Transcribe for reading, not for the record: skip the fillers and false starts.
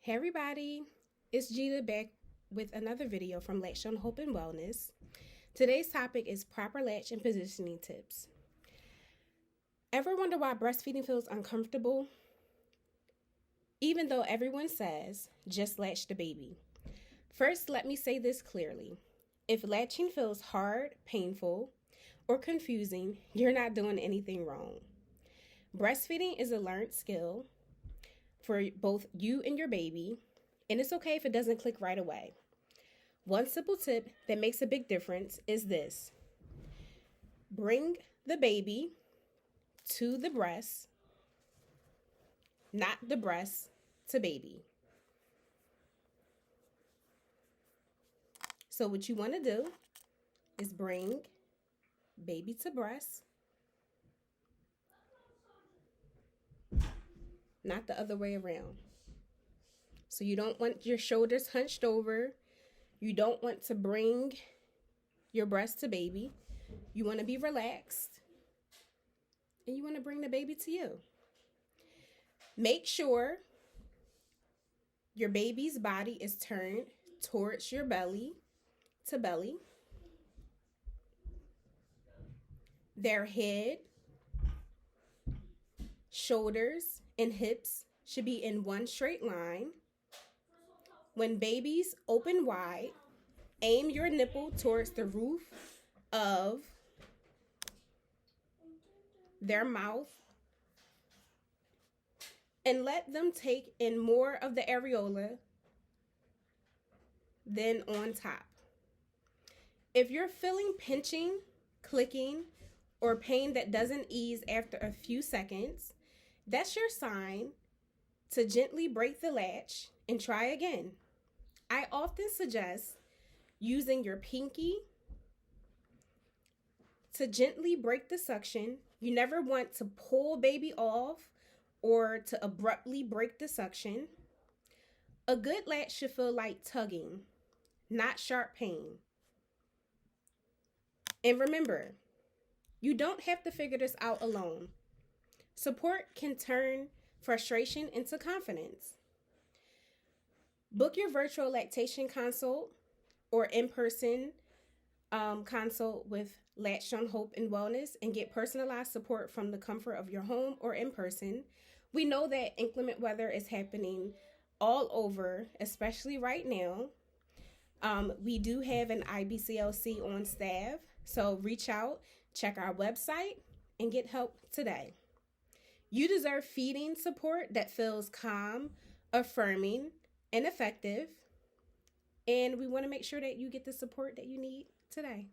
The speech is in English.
Hey everybody, it's Gita back with another video from Latch on Hope and Wellness. Today's topic is proper latch and positioning tips. Ever wonder why breastfeeding feels uncomfortable? Even though everyone says, just latch the baby. First, let me say this clearly. If latching feels hard, painful, or confusing, you're not doing anything wrong. Breastfeeding is a learned skill for both you and your baby, and it's okay if it doesn't click right away. One simple tip that makes a big difference is this. Bring the baby to the breast, not the breast to baby. So what you want to do is bring baby to breast, not the other way around. So you don't want your shoulders hunched over. You don't want to bring your breast to baby. You want to be relaxed. And you want to bring the baby to you. Make sure your baby's body is turned towards your belly to belly. Their head, shoulders, and hips should be in one straight line. When babies open wide, aim your nipple towards the roof of their mouth and let them take in more of the areola than on top. If you're feeling pinching, clicking, or pain that doesn't ease after a few seconds, that's your sign to gently break the latch and try again. I often suggest using your pinky to gently break the suction. You never want to pull baby off or to abruptly break the suction. A good latch should feel like tugging, not sharp pain. And remember, you don't have to figure this out alone. Support can turn frustration into confidence. Book your virtual lactation consult or in-person consult with Latched on Hope and Wellness and get personalized support from the comfort of your home or in person. We know that inclement weather is happening all over, especially right now. We do have an IBCLC on staff, so reach out, check our website, and get help today. You deserve feeding support that feels calm, affirming, and effective. And we want to make sure that you get the support that you need today.